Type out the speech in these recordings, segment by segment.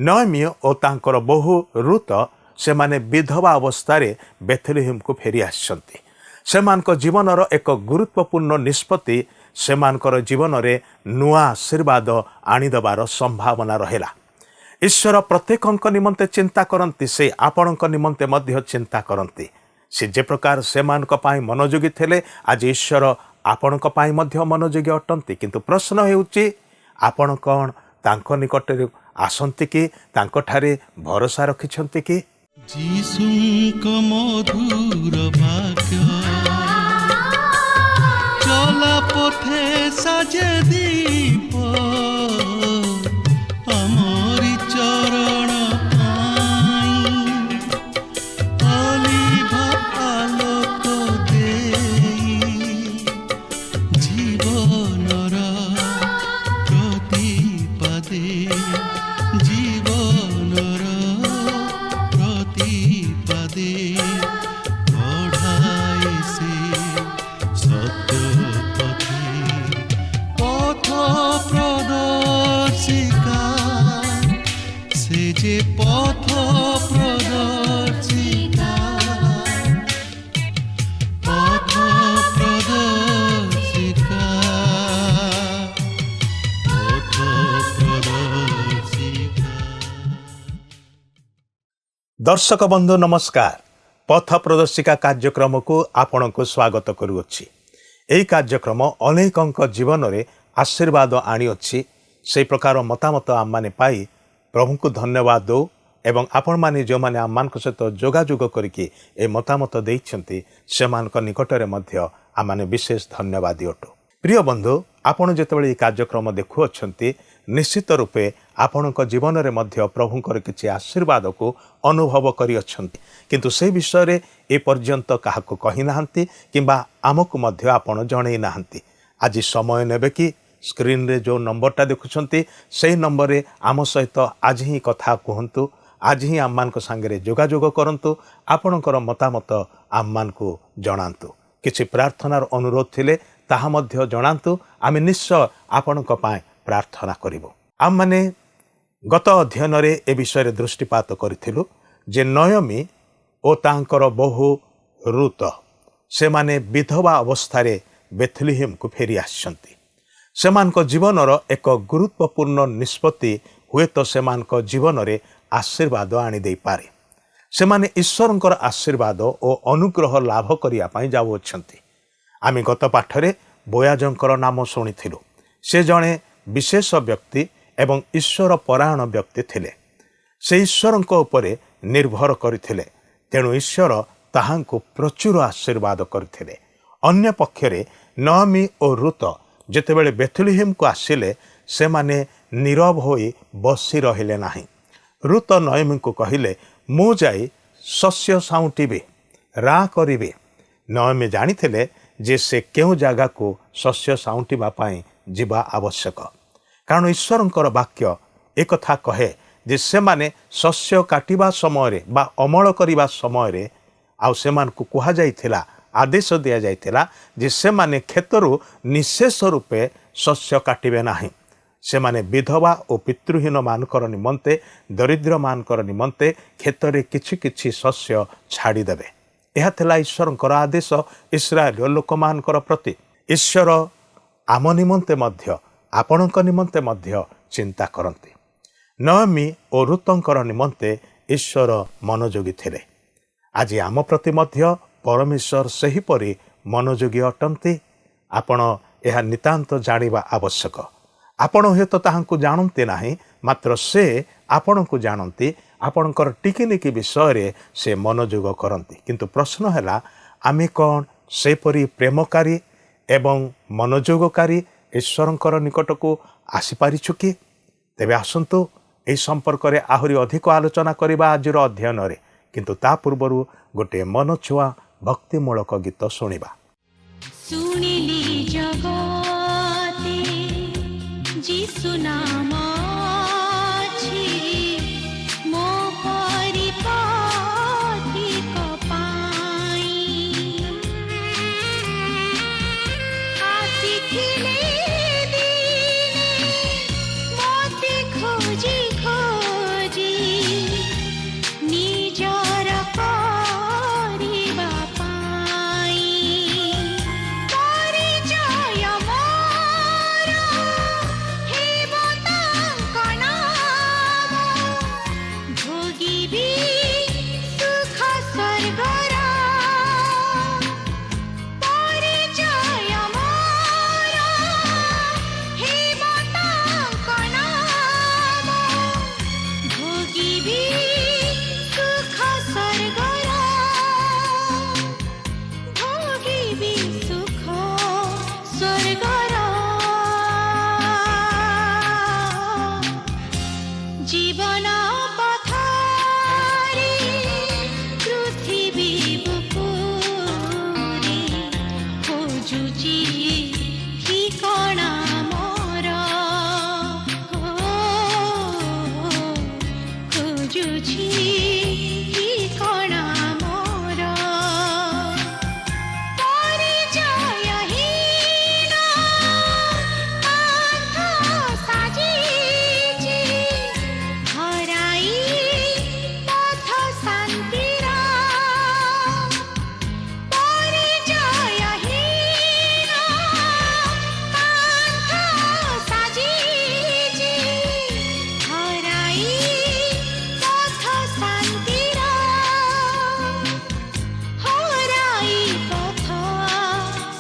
नयमी और तांकर बहु रुत से माने विधवा अवस्था बेथलेहेम को फेरी आसछन्ति। सेमानक जीवनर एक गुरुत्वपूर्ण निष्पत्ति सेमानकर जीवन रे नुआ आशीर्वाद आनीदबार संभावना रहेला। ईश्वर प्रत्येक निमंते चिंता करती से आपणक निमंते मध्य चिंता करती। से जे प्रकार सेमानक पाई मनोयोगी थिले आज ईश्वर आपणक पाई मध्य मनोयोगी अटंती। किंतु प्रश्न हेउची आपण कौन तांको निकटरे आसंती कि तांको ठारे भरोसा रखिछंती कि? जीसुंक मधुर वाक्य चला पथे साजे दीप अमरी चरण पाई अलिभा आलोक देई जीवनर प्रतिपदे जीवनर प्रतिपदे बढ़ाए से सत्य पथ प्रदर्शिका से जे पथ प्रदर्शिका पथ प्रदर्शिका पथ प्रदर्शिका। दर्शक बंधु नमस्कार। पथ प्रदर्शिका कार्यक्रम को आपण को स्वागत करुअछि। एही कार्यक्रम अनेकंक जीवन रे आशीर्वाद आनी अछि। से प्रकार मतामत आम माने पाई प्रभु को धन्यवाद दो एवं आपण माने जो माने आम मानक सहित जोगाजोग करिकि ए मतामत देइछन्ति सेमानक निकटरे मध्य आम माने विशेष धन्यवादी अटो। प्रिय बंधु आपण जेतेबेले ए कार्यक्रम देखु अछन्ति निश्चित रूपे आपणक जीवन रे मध्य प्रभुंकर किछि आशीर्वाद को अनुभव करि अछन्ति। किंतु से विषय रे ए पर्यंत काहाको कहि नाहंती किंबा आमको मध्य आपण जणै नाहंती। आज समय नेबे कि स्क्रीन रे जो नंबरटा देखुछन्ति सेही नंबर रे आम सहित आज ही कथा कहंतु। आज ही आम मानक संगे जोगाजोग करंतु। आपणकर मतामत आम मान को जणांतु। किछि प्रार्थनार अनुरोध थिले ताहा मध्य जणांतु। आमे निश्चय आपणक पाए प्रार्थना करिबो। आम माने गत अध्ययन रे ए विषय रे दृष्टिपात करिथिलु जे नयमी ओ तांकर बहु रुत से माने विधवा अवस्था रे बेथलेहेम को फेरी आछन्ति। सेमानक जीवनर एक गुरुत्वपूर्ण निष्पत्ति हुए तो सेमानक जीवन रे आशीर्वाद आनी दे पारे। सेमाने ईश्वरंकर आशीर्वाद और अनुग्रह लाभ करिया पई जाउछन्ति। आमे गत पाठरे बोयाजंकर नाम शुणिथिलु। से जणे विशेष व्यक्ति एवं ईश्वर परायण व्यक्ति थिले। से ईश्वरंक उपरे निर्भर करथिले। तेणु ईश्वर ताहांको प्रचुर आशीर्वाद करथिले। अन्य पक्षरे नयमी और रुत जेतेबेले बेथलेहेम को आसिले से माने नीरव होई बसी रहिले नाही। रुत नयमी को कहिले मु जाई शस्य साउंटिबे रा करिबे। नयमी जानिथिले जे से केउ जागा को शस्य साउंटिबा पाई जीवा आवश्यक। कारण ईश्वरंकर वाक्य एक कथा कहे जे से माने शस्य काटिबा समय रे बा अमल करिबा समय रे आउ सेमान को कुहा जाइथिला आदेश दिया जाइथिला जे से माने क्षेत्रु निशेष रूपे शस्य काटिबे नाही। से माने विधवा और पितृहीन मानकर निमंते दरिद्र मानकर निमंते क्षेत्र किछि किछि शस्य छाड़ी देबे। यह थिला ईश्वरंकर आदेश इस्राएल लोक मानकर प्रति। ईश्वर आम निमंते मध्य आपणक निमंते मध्य चिंता करती। नयमी और रुतंकर निमंते ईश्वर मनोयोगी थिले। आज आम प्रति मध्य परमेश्वर सेहीपरि मनोयोगी अटंती। आपण यह नितांत जानिबा आवश्यक। आपण हेतु ताहांकु जानते नाही मात्र से आपण को जानती। आपणकर टिकिनिकी विषय रे से मनोयोग करती। किंतु प्रश्न हैला आमे कौन सेपरि प्रेमकारी एवं मनोयोगकारी ईश्वरंकर निकट को आसी पारिछु कि? तेबे आसंतु एही संपर्क रे आहुरी अधिक आलोचना करिबा आजिर अध्ययन रे। किंतु ता पूर्वरु गोटे मन छुआ भक्तिमूलक गीत शुणिबा। सुनिली जगते जीसु नाम अछि मो परिपथिक पाई आसिथिले दिने मोते खोजी खोजी জীবন পথরে পৃথিবী বুকুরে খোঁজুছি ঠিকଣା মোর খোঁজুছি ঠিকଣା মোর ପରିଚୟହୀନ ପାନ୍ଥ ସାଜିଛି ହରାଇ ପଥ ଶାନ୍ତିର ପରିଚୟହୀନ ପାନ୍ଥ ସାଜିଛି ହରାଇ ପଥ ଶାନ୍ତିର ହରାଇ ପଥ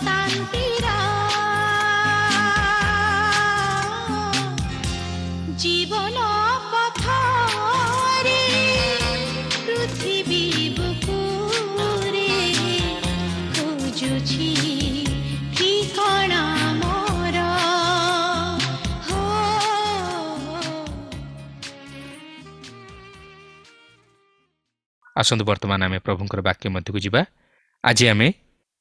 ଶାନ୍ତିର ଜୀବନ ପଥରେ ପୃଥିବୀ ବୁକୁରେ ଖୋଜୁଛି ଠିକଣା ମୋର ହୋ ଆସନ୍ତୁ ବର୍ତ୍ତମାନ ଆମେ ପ୍ରଭୁଙ୍କର ବାକ୍ୟ ମଧ୍ୟକୁ ଯିବା। ଆଜି ଆମେ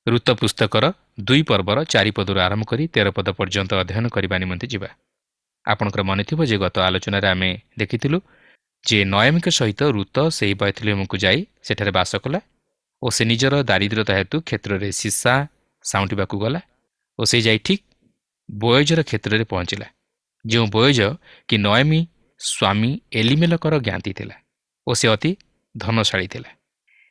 ଋତ ପୁସ୍ତକର 2 ପର୍ବର 4 ପଦରୁ ଆରମ୍ଭ କରି 13 ପଦ ପର୍ଯ୍ୟନ୍ତ ଅଧ୍ୟୟନ କରିବା ନିମନ୍ତେ ଯିବା। ଆପଣଙ୍କର ମନେଥିବ ଯେ ଗତ ଆଲୋଚନାରେ ଆମେ ଦେଖିଥିଲୁ ଯେ ନୟମିଙ୍କ ସହିତ ଋତ ସେହି ବୈଥଲେହେମକୁ ଯାଇ ସେଠାରେ ବାସ କଲା ଓ ସେ ନିଜର ଦାରିଦ୍ର୍ୟତା ହେତୁ କ୍ଷେତ୍ରରେ ସୀସା ସାଉଁଟିବାକୁ ଗଲା ଓ ସେ ଯାଇ ଠିକ୍ ବୋୟଜର କ୍ଷେତ୍ରରେ ପହଞ୍ଚିଲା, ଯେଉଁ ବୋୟଜ କି ନୟମି ସ୍ୱାମୀ ଏଲିମେଲକର ଜ୍ଞାତି ଥିଲା ଓ ସେ ଅତି ଧନଶାଳୀ ଥିଲା।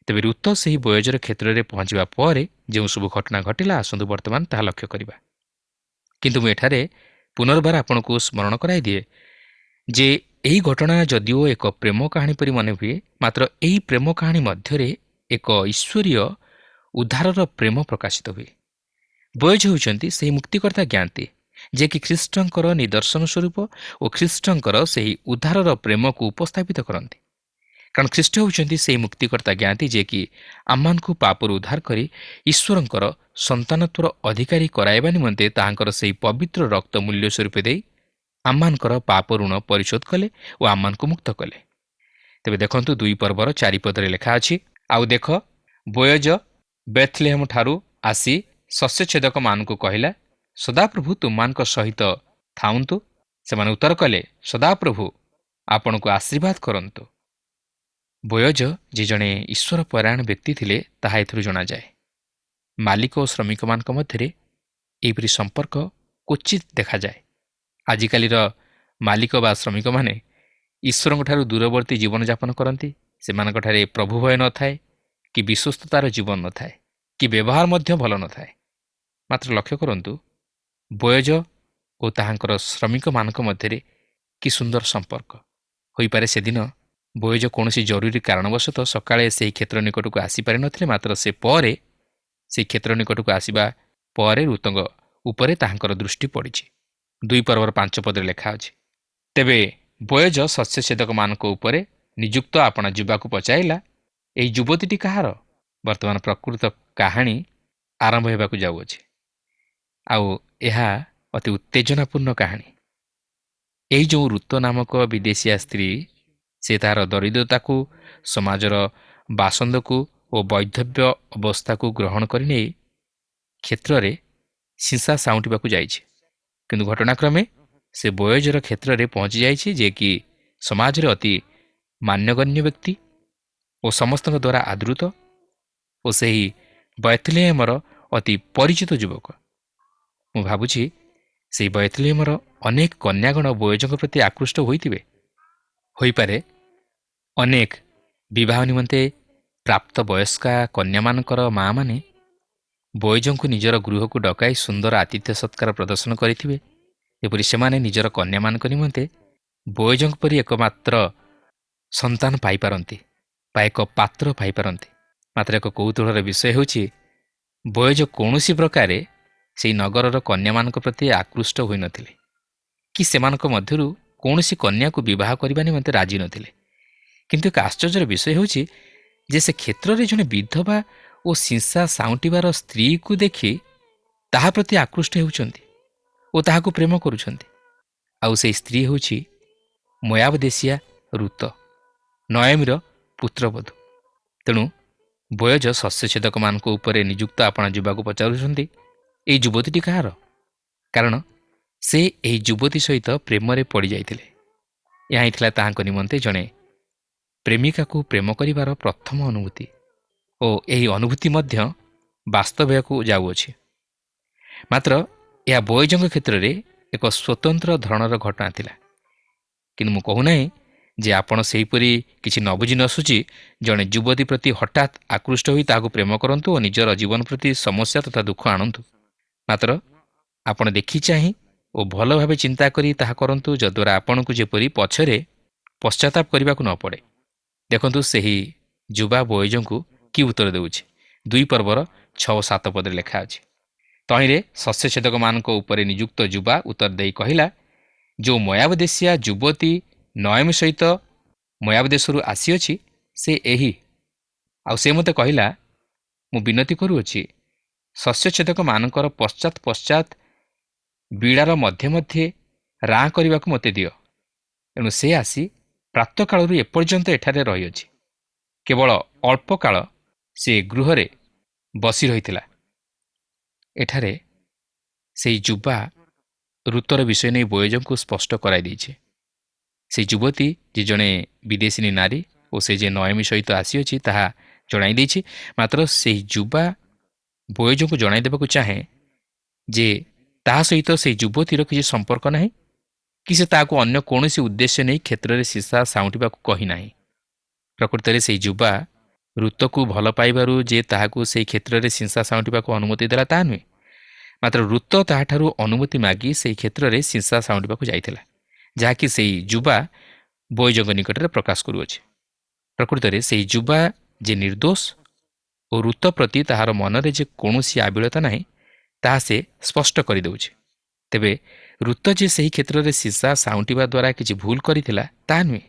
ତେବେ ଋତ ସେହି ବୋୟଜର କ୍ଷେତ୍ରରେ ପହଞ୍ଚିବା ପରେ ଯେଉଁ ସବୁ ଘଟଣା ଘଟିଲା, ଆସନ୍ତୁ ବର୍ତ୍ତମାନ ତାହା ଲକ୍ଷ୍ୟ କରିବା। କିନ୍ତୁ ମୁଁ ଏଠାରେ ପୁନର୍ବାର ଆପଣଙ୍କୁ ସ୍ମରଣ କରାଇ ଦିଏ ଯେ ଏହି ଘଟଣା ଯଦିଓ ଏକ ପ୍ରେମ କାହାଣୀ ପରି ମନେ ହୁଏ, ମାତ୍ର ଏହି ପ୍ରେମ କାହାଣୀ ମଧ୍ୟରେ ଏକ ଈଶ୍ୱରୀୟ ଉଦ୍ଧାରର ପ୍ରେମ ପ୍ରକାଶିତ ହୁଏ। ବୋୟଜ ହେଉଛନ୍ତି ସେହି ମୁକ୍ତିକର୍ତ୍ତା ଜ୍ଞାତି ଯିଏକି ଖ୍ରୀଷ୍ଟଙ୍କର ନିଦର୍ଶନ ସ୍ୱରୂପ ଓ ଖ୍ରୀଷ୍ଟଙ୍କର ସେହି ଉଦ୍ଧାରର ପ୍ରେମକୁ ଉପସ୍ଥାପିତ କରନ୍ତି। କାରଣ ଖ୍ରୀଷ୍ଟ ହେଉଛନ୍ତି ସେହି ମୁକ୍ତିକର୍ତ୍ତା ଜ୍ଞାତି ଯିଏକି ଆମମାନଙ୍କୁ ପାପରୁ ଉଦ୍ଧାର କରି ଈଶ୍ୱରଙ୍କର ସନ୍ତାନତ୍ୱର ଅଧିକାରୀ କରାଇବା ନିମନ୍ତେ ତାହାଙ୍କର ସେହି ପବିତ୍ର ରକ୍ତ ମୂଲ୍ୟ ସ୍ୱରୂପ ଦେଇ ଆମମାନଙ୍କର ପାପ ଋଣ ପରିଶୋଧ କଲେ ଓ ଆମମାନଙ୍କୁ ମୁକ୍ତ କଲେ। ତେବେ ଦେଖନ୍ତୁ 2 ପର୍ବର 4 ପଦରେ ଲେଖା ଅଛି, ଆଉ ଦେଖ ବୋୟଜ ବେଥଲେହେମଠାରୁ ଆସି ଶସ୍ୟଛେଦକମାନଙ୍କୁ କହିଲା, ସଦାପ୍ରଭୁ ତୁମମାନଙ୍କ ସହିତ ଥାଉନ୍ତୁ। ସେମାନେ ଉତ୍ତର କଲେ, ସଦାପ୍ରଭୁ ଆପଣଙ୍କୁ ଆଶୀର୍ବାଦ କରନ୍ତୁ। ବୋୟଜ ଯେ ଜଣେ ଈଶ୍ୱର ପରାୟଣ ବ୍ୟକ୍ତି ଥିଲେ ତାହା ଏଥିରୁ ଜଣାଯାଏ। ମାଲିକ ଓ ଶ୍ରମିକମାନଙ୍କ ମଧ୍ୟରେ ଏହିପରି ସମ୍ପର୍କ କ୍ୱଚିତ ଦେଖାଯାଏ। ଆଜିକାଲିର ମାଲିକ ବା ଶ୍ରମିକମାନେ ଈଶ୍ୱରଙ୍କଠାରୁ ଦୂରବର୍ତ୍ତୀ ଜୀବନଯାପନ କରନ୍ତି। ସେମାନଙ୍କଠାରେ ପ୍ରଭୁ ଭୟ ନଥାଏ, କି ବିଶ୍ୱସ୍ତତାର ଜୀବନ ନଥାଏ, କି ବ୍ୟବହାର ମଧ୍ୟ ଭଲ ନଥାଏ। ମାତ୍ର ଲକ୍ଷ୍ୟ କରନ୍ତୁ, ବୋୟଜ ଓ ତାହାଙ୍କର ଶ୍ରମିକମାନଙ୍କ ମଧ୍ୟରେ କି ସୁନ୍ଦର ସମ୍ପର୍କ। ହୋଇପାରେ ସେଦିନ ବୋୟଜ କୌଣସି ଜରୁରୀ କାରଣବଶତଃ ସକାଳେ ସେହି କ୍ଷେତ୍ର ନିକଟକୁ ଆସିପାରିନଥିଲେ, ମାତ୍ର ସେ ପରେ ସେହି କ୍ଷେତ୍ର ନିକଟକୁ ଆସିବା ପରେ ଋତଙ୍କ ଉପରେ ତାହାଙ୍କର ଦୃଷ୍ଟି ପଡ଼ିଛି। 2 ପର୍ବର 5 ପଦରେ ଲେଖା ଅଛି, ତେବେ ବୋୟଜ ଶସ୍ୟଛେଦକମାନଙ୍କ ଉପରେ ନିଯୁକ୍ତ ଆପଣା ଯିବାକୁ ପଚାରିଲା, ଏହି ଯୁବତୀଟି କାହାର? ବର୍ତ୍ତମାନ ପ୍ରକୃତ କାହାଣୀ ଆରମ୍ଭ ହେବାକୁ ଯାଉଅଛି। ଆଉ ଏହା ଅତି ଉତ୍ତେଜନାପୂର୍ଣ୍ଣ କାହାଣୀ। ଏହି ଯେଉଁ ଋତ ନାମକ ବିଦେଶିଆ ସ୍ତ୍ରୀ, ସେ ତାହାର ଦରିଦ୍ରତାକୁ, ସମାଜର ବାସନ୍ଦକୁ ଓ ବୈଧବ୍ୟ ଅବସ୍ଥାକୁ ଗ୍ରହଣ କରିନେଇ କ୍ଷେତ୍ରରେ ସୀସା ସାଉଁଟିବାକୁ ଯାଇଛି। କିନ୍ତୁ ଘଟଣାକ୍ରମେ ସେ ବୋୟଜର କ୍ଷେତ୍ରରେ ପହଞ୍ଚି ଯାଇଛି, ଯିଏକି ସମାଜରେ ଅତି ମାନ୍ୟଗଣ୍ୟ ବ୍ୟକ୍ତି ଓ ସମସ୍ତଙ୍କ ଦ୍ୱାରା ଆଦୃତ ଓ ସେହି ବେଥଲେହେମର ଅତି ପରିଚିତ ଯୁବକ। ମୁଁ ଭାବୁଛି ସେହି ବେଥଲେହେମର ଅନେକ କନ୍ୟାଗଣ ବୋୟଜଙ୍କ ପ୍ରତି ଆକୃଷ୍ଟ ହୋଇଥିବେ। ହୋଇପାରେ ଅନେକ ବିବାହ ନିମନ୍ତେ ପ୍ରାପ୍ତ ବୟସ୍କା କନ୍ୟାମାନଙ୍କର ମାଆମାନେ ବୋୟଜଙ୍କୁ ନିଜର ଗୃହକୁ ଡକାଇ ସୁନ୍ଦର ଆତିଥ୍ୟ ସତ୍କାର ପ୍ରଦର୍ଶନ କରିଥିବେ। ଏପରି ସେମାନେ ନିଜର କନ୍ୟାମାନଙ୍କ ନିମନ୍ତେ ବୋୟଜଙ୍କ ପରି ଏକମାତ୍ର ସନ୍ତାନ ପାଇପାରନ୍ତି ବା ଏକ ପାତ୍ର ପାଇପାରନ୍ତି। ମାତ୍ର ଏକ କୌତୁହଳର ବିଷୟ ହେଉଛି, ବୋୟଜ କୌଣସି ପ୍ରକାରେ ସେହି ନଗରର କନ୍ୟାମାନଙ୍କ ପ୍ରତି ଆକୃଷ୍ଟ ହୋଇନଥିଲେ, କି ସେମାନଙ୍କ ମଧ୍ୟରୁ କୌଣସି କନ୍ୟାକୁ ବିବାହ କରିବା ନିମନ୍ତେ ରାଜି ନଥିଲେ। କିନ୍ତୁ ଏକ ଆଶ୍ଚର୍ଯ୍ୟର ବିଷୟ ହେଉଛି ଯେ ସେ କ୍ଷେତ୍ରରେ ଜଣେ ବିଧବା ଓ ସୀସା ସାଉଁଟିବାର ସ୍ତ୍ରୀକୁ ଦେଖି ତାହା ପ୍ରତି ଆକୃଷ୍ଟ ହେଉଛନ୍ତି ଓ ତାହାକୁ ପ୍ରେମ କରୁଛନ୍ତି। ଆଉ ସେହି ସ୍ତ୍ରୀ ହେଉଛି ମୋୟାବ ଦେଶିଆ ଋତ, ନୟମୀର ପୁତ୍ରବଧୂ। ତେଣୁ ବୋୟଜ ଶସ୍ୟଛେଦକମାନଙ୍କ ଉପରେ ନିଯୁକ୍ତ ଆପଣା ଯିବାକୁ ପଚାରୁଛନ୍ତି, ଏହି ଯୁବତୀଟି କାହାର? କାରଣ ସେ ଏହି ଯୁବତୀ ସହିତ ପ୍ରେମରେ ପଡ଼ିଯାଇଥିଲେ। ଏହା ହିଁ ଥିଲା ତାହାଙ୍କ ନିମନ୍ତେ ଜଣେ ପ୍ରେମିକାକୁ ପ୍ରେମ କରିବାର ପ୍ରଥମ ଅନୁଭୂତି ଓ ଏହି ଅନୁଭୂତି ମଧ୍ୟ ବାସ୍ତବ ହେବାକୁ ଯାଉଅଛି। ମାତ୍ର ଏହା ବୋୟଜଙ୍କ କ୍ଷେତ୍ରରେ ଏକ ସ୍ୱତନ୍ତ୍ର ଧରଣର ଘଟଣା ଥିଲା। କିନ୍ତୁ ମୁଁ କହୁନାହିଁ ଯେ ଆପଣ ସେହିପରି କିଛି ନ ବୁଝି ନ ସୁଝି ଜଣେ ଯୁବତୀ ପ୍ରତି ହଠାତ୍ ଆକୃଷ୍ଟ ହୋଇ ତାହାକୁ ପ୍ରେମ କରନ୍ତୁ ଓ ନିଜର ଜୀବନ ପ୍ରତି ସମସ୍ୟା ତଥା ଦୁଃଖ ଆଣନ୍ତୁ। ମାତ୍ର ଆପଣ ଦେଖି ଚାହିଁ ଓ ଭଲ ଭାବେ ଚିନ୍ତା କରି ତାହା କରନ୍ତୁ, ଯଦ୍ୱାରା ଆପଣଙ୍କୁ ଯେପରି ପଛରେ ପଶ୍ଚାତାପ କରିବାକୁ ନ ପଡ଼େ। ଦେଖନ୍ତୁ ସେହି ଯୁବା ବୋୟଜଙ୍କୁ କି ଉତ୍ତର ଦେଉଛି। 2 ପର୍ବର 6-7 ପଦରେ ଲେଖା ଅଛି, ତହିଁରେ ଶସ୍ୟଛେଦକମାନଙ୍କ ଉପରେ ନିଯୁକ୍ତ ଯୁବା ଉତ୍ତର ଦେଇ କହିଲା, ଯେଉଁ ମୋୟାବ ଦେଶିଆ ଯୁବତୀ ନୟମୀ ସହିତ ମୋୟାବ ଦେଶରୁ ଆସିଅଛି ସେ ଏହି। ଆଉ ସେ ମୋତେ କହିଲା, ମୁଁ ବିନତି କରୁଅଛି ଶସ୍ୟଛେଦକମାନଙ୍କର ପଶ୍ଚାତ୍ ପଶ୍ଚାତ୍ ବିଡ଼ାର ମଧ୍ୟେ ମଧ୍ୟେ ରାଁ କରିବାକୁ ମୋତେ ଦିଅ। ଏଣୁ ସେ ଆସି ପ୍ରାତଃକାଳରୁ ଏପର୍ଯ୍ୟନ୍ତ ଏଠାରେ ରହିଅଛି। କେବଳ ଅଳ୍ପ କାଳ ସେ ଗୃହରେ ବସି ରହିଥିଲା। ଏଠାରେ ସେହି ଯୁବା ଋତୁର ବିଷୟ ନେଇ ବୋୟଜଙ୍କୁ ସ୍ପଷ୍ଟ କରାଇ ଦେଇଛି। ସେହି ଯୁବତୀ ଯେ ଜଣେ ବିଦେଶିନୀ ନାରୀ ଓ ସେ ଯେ ନୟମୀ ସହିତ ଆସିଅଛି ତାହା ଜଣାଇ ଦେଇଛି। ମାତ୍ର ସେହି ଯୁବା ବୋୟଜଙ୍କୁ ଜଣାଇ ଦେବାକୁ ଚାହେଁ ଯେ ତାହା ସହିତ ସେହି ଯୁବତୀର କିଛି ସମ୍ପର୍କ ନାହିଁ, କି ସେ ତାହାକୁ ଅନ୍ୟ କୌଣସି ଉଦ୍ଦେଶ୍ୟ ନେଇ କ୍ଷେତ୍ରରେ ସୀସା ସାଉଁଟିବାକୁ କହିନାହିଁ। ପ୍ରକୃତରେ ସେହି ଯୁବା ଋତୁକୁ ଭଲ ପାଇବାରୁ ଯେ ତାହାକୁ ସେହି କ୍ଷେତ୍ରରେ ସୀସା ସାଉଁଟିବାକୁ ଅନୁମତି ଦେଲା ତାହା ନୁହେଁ। ମାତ୍ର ଋତୁ ତାହାଠାରୁ ଅନୁମତି ମାଗି ସେହି କ୍ଷେତ୍ରରେ ସୀସା ସାଉଁଟିବାକୁ ଯାଇଥିଲା, ଯାହାକି ସେହି ଯୁବା ବୋୟଜଙ୍କ ନିକଟରେ ପ୍ରକାଶ କରୁଅଛି। ପ୍ରକୃତରେ ସେହି ଯୁବା ଯେ ନିର୍ଦ୍ଦୋଷ ଓ ଋତୁ ପ୍ରତି ତାହାର ମନରେ ଯେ କୌଣସି ଆବିଳତା ନାହିଁ ତାହା ସେ ସ୍ପଷ୍ଟ କରିଦେଉଛି। ତେବେ ଋତୁ ଯେ ସେହି କ୍ଷେତ୍ରରେ ସୀସା ସାଉଁଟିବା ଦ୍ୱାରା କିଛି ଭୁଲ କରିଥିଲା ତାହା ନୁହେଁ,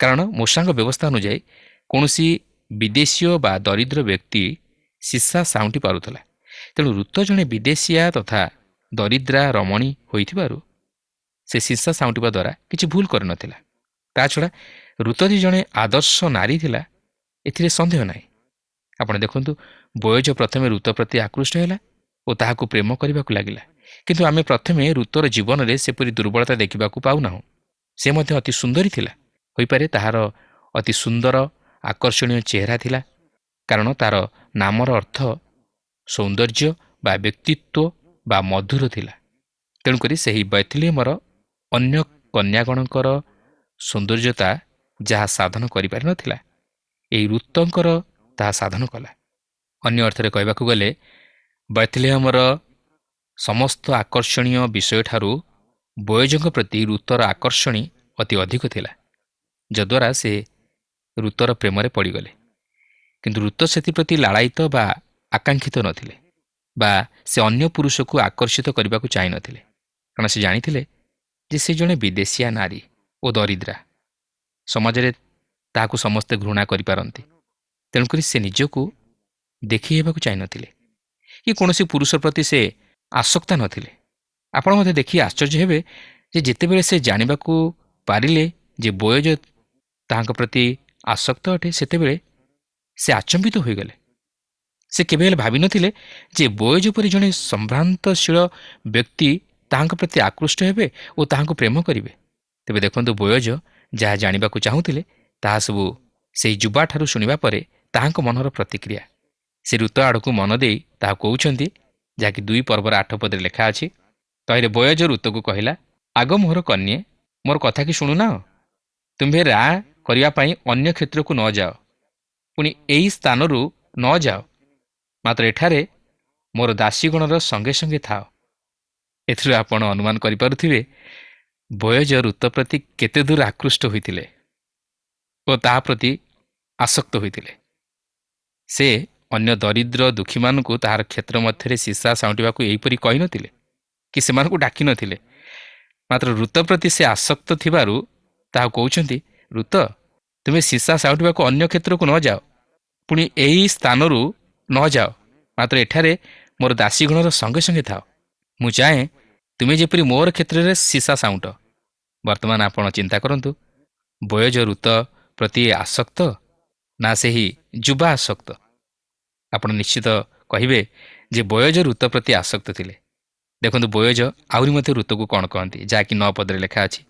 କାରଣ ମୋଶାଙ୍କ ବ୍ୟବସ୍ଥା ଅନୁଯାୟୀ କୌଣସି ବିଦେଶୀୟ ବା ଦରିଦ୍ର ବ୍ୟକ୍ତି ସୀସା ସାଉଁଟି ପାରୁଥିଲା। ତେଣୁ ଋତୁ ଜଣେ ବିଦେଶିଆ ତଥା ଦରିଦ୍ରା ରମଣୀ ହୋଇଥିବାରୁ ସେ ସୀସା ସାଉଁଟିବା ଦ୍ୱାରା କିଛି ଭୁଲ କରିନଥିଲା। ତା ଛଡ଼ା ଋତୁ ଜଣେ ଆଦର୍ଶ ନାରୀ ଥିଲା, ଏଥିରେ ସନ୍ଦେହ ନାହିଁ। ଆପଣ ଦେଖନ୍ତୁ, ବୋୟଜ ପ୍ରଥମେ ଋତୁ ପ୍ରତି ଆକୃଷ୍ଟ ହେଲା ଓ ତାହାକୁ ପ୍ରେମ କରିବାକୁ ଲାଗିଲା। କିନ୍ତୁ ଆମେ ପ୍ରଥମେ ଋତୁର ଜୀବନରେ ସେପରି ଦୁର୍ବଳତା ଦେଖିବାକୁ ପାଉନାହୁଁ। ସେ ମଧ୍ୟ ଅତି ସୁନ୍ଦରୀ ଥିଲା। ହୋଇପାରେ ତାହାର ଅତି ସୁନ୍ଦର ଆକର୍ଷଣୀୟ ଚେହେରା ଥିଲା, କାରଣ ତାର ନାମର ଅର୍ଥ ସୌନ୍ଦର୍ଯ୍ୟ ବା ବ୍ୟକ୍ତିତ୍ୱ ବା ମଧୁର ଥିଲା। ତେଣୁକରି ସେହି ବେଥଲେହେମର ଅନ୍ୟ କନ୍ୟାଗଣଙ୍କର ସୌନ୍ଦର୍ଯ୍ୟତା ଯାହା ସାଧନ କରିପାରିନଥିଲା, ଏହି ଋତୁଙ୍କର ତାହା ସାଧନ କଲା। ଅନ୍ୟ ଅର୍ଥରେ କହିବାକୁ ଗଲେ ବେଥଲେହେମର ସମସ୍ତ ଆକର୍ଷଣୀୟ ବିଷୟଠାରୁ ବୋୟଜଙ୍କ ପ୍ରତି ଋତୁର ଆକର୍ଷଣୀ ଅତି ଅଧିକ ଥିଲା, ଯଦ୍ୱାରା ସେ ଋତୁର ପ୍ରେମରେ ପଡ଼ିଗଲେ। କିନ୍ତୁ ଋତୁ ସେଥିପ୍ରତି ଲାଳାୟିତ ବା ଆକାଂକ୍ଷିତ ନଥିଲେ, ବା ସେ ଅନ୍ୟ ପୁରୁଷକୁ ଆକର୍ଷିତ କରିବାକୁ ଚାହିଁନଥିଲେ, କାରଣ ସେ ଜାଣିଥିଲେ ଯେ ସେ ଜଣେ ବିଦେଶିଆ ନାରୀ ଓ ଦରିଦ୍ରା। ସମାଜରେ ତାହାକୁ ସମସ୍ତେ ଘୃଣା କରିପାରନ୍ତି। ତେଣୁକରି ସେ ନିଜକୁ ଦେଖି ହେବାକୁ ଚାହିଁନଥିଲେ କି କୌଣସି ପୁରୁଷ ପ୍ରତି ସେ ଆସକ୍ତ ନଥିଲେ। ଆପଣ ମଧ୍ୟ ଦେଖି ଆଶ୍ଚର୍ଯ୍ୟ ହେବେ ଯେ ଯେତେବେଳେ ସେ ଜାଣିବାକୁ ପାରିଲେ ଯେ ବୋୟଜ ତାହାଙ୍କ ପ୍ରତି ଆସକ୍ତ ଅଟେ, ସେତେବେଳେ ସେ ଆଚମ୍ବିତ ହୋଇଗଲେ। ସେ କେବେ ହେଲେ ଭାବିନଥିଲେ ଯେ ବୋୟଜ ପରି ଜଣେ ସମ୍ଭ୍ରାନ୍ତଶୀଳ ବ୍ୟକ୍ତି ତାହାଙ୍କ ପ୍ରତି ଆକୃଷ୍ଟ ହେବେ ଓ ତାହାଙ୍କୁ ପ୍ରେମ କରିବେ। ତେବେ ଦେଖନ୍ତୁ, ବୋୟଜ ଯାହା ଜାଣିବାକୁ ଚାହୁଁଥିଲେ ତାହା ସବୁ ସେହି ଯୁବାଠାରୁ ଶୁଣିବା ପରେ ତାହାଙ୍କ ମନର ପ୍ରତିକ୍ରିୟା। ସେ ଋତୁ ଆଡ଼କୁ ମନ ଦେଇ ତାହା କହୁଛନ୍ତି, ଯାହାକି 2 ପର୍ବର 8 ପଦରେ ଲେଖା ଅଛି, ତହିଁରେ ବୋୟଜ ଋତୁକୁ କହିଲା, ଆଗ ମୋହର କନ୍ୟା, ମୋର କଥା କି ଶୁଣୁନାହ? ତୁମ୍ଭେ ରାଁ କରିବା ପାଇଁ ଅନ୍ୟ କ୍ଷେତ୍ରକୁ ନ ଯାଅ, ପୁଣି ଏହି ସ୍ଥାନରୁ ନ ଯାଅ, ମାତ୍ର ଏଠାରେ ମୋର ଦାସୀଗଣର ସଙ୍ଗେ ସଙ୍ଗେ ଥାଅ। ଏଥିରୁ ଆପଣ ଅନୁମାନ କରିପାରୁଥିବେ ବୋୟଜ ଋତୁ ପ୍ରତି କେତେ ଦୂର ଆକୃଷ୍ଟ ହୋଇଥିଲେ ଓ ତାହା ପ୍ରତି ଆସକ୍ତ ହୋଇଥିଲେ। ସେ ଅନ୍ୟ ଦରିଦ୍ର ଦୁଃଖୀମାନଙ୍କୁ ତାହାର କ୍ଷେତ୍ର ମଧ୍ୟରେ ସୀସା ସାଉଁଟିବାକୁ ଏହିପରି କହିନଥିଲେ କି ସେମାନଙ୍କୁ ଡାକିନଥିଲେ। ମାତ୍ର ଋତୁ ପ୍ରତି ସେ ଆସକ୍ତ ଥିବାରୁ ତାହା କହୁଛନ୍ତି, ଋତୁ, ତୁମେ ସୀସା ସାଉଁଟିବାକୁ ଅନ୍ୟ କ୍ଷେତ୍ରକୁ ନ ଯାଅ, ପୁଣି ଏହି ସ୍ଥାନରୁ ନ ଯାଅ, ମାତ୍ର ଏଠାରେ ମୋର ଦାସୀଗଣର ସଙ୍ଗେ ସଙ୍ଗେ ଥାଅ। ମୁଁ ଚାହେଁ ତୁମେ ଯେପରି ମୋର କ୍ଷେତ୍ରରେ ସୀସା ସାଉଁଟ। ବର୍ତ୍ତମାନ ଆପଣ ଚିନ୍ତା କରନ୍ତୁ, ବୟୋଜ ଋତ ପ୍ରତି ଆସକ୍ତ ନା ସେହି ଯୁବା ଆସକ୍ତ? ଆପଣ ନିଶ୍ଚିତ କହିବେ ଯେ ବୟୋଜ ଋତ ପ୍ରତି ଆସକ୍ତ ଥିଲେ। ଦେଖନ୍ତୁ, ବୟୋଜ ଆହୁରି ମଧ୍ୟ ଋତୁକୁ କ'ଣ କହନ୍ତି, ଯାହାକି 9 ପଦରେ ଲେଖା ଅଛି,